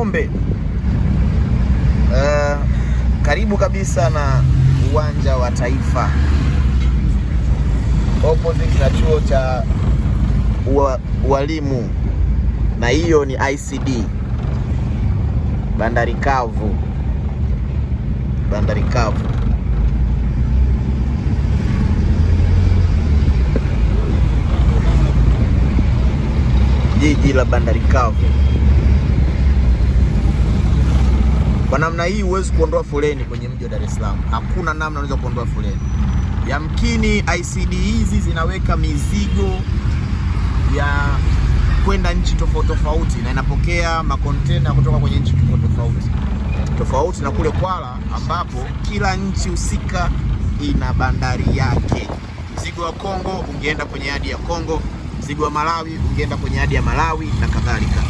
Njombe, karibu kabisa na uwanja wa Taifa, opposite na chuo cha ualimu, na hiyo ni ICD Bandari Kavu. Bandari Kavu, jiji la Bandari Kavu. Kwa namna hii huwezi kuondoa foleni kwenye mji wa Dar es Salaam. Hakuna namna unaweza kuondoa foleni. Yamkini ICD hizi zinaweka mizigo ya kwenda nchi tofauti tofauti, na inapokea makontena kutoka kwenye nchi tofauti na kule Kwala, ambapo kila nchi husika ina bandari yake. Mzigo wa Kongo ungeenda kwenye yadi ya Kongo, mzigo wa Malawi ungeenda kwenye yadi ya Malawi na kadhalika.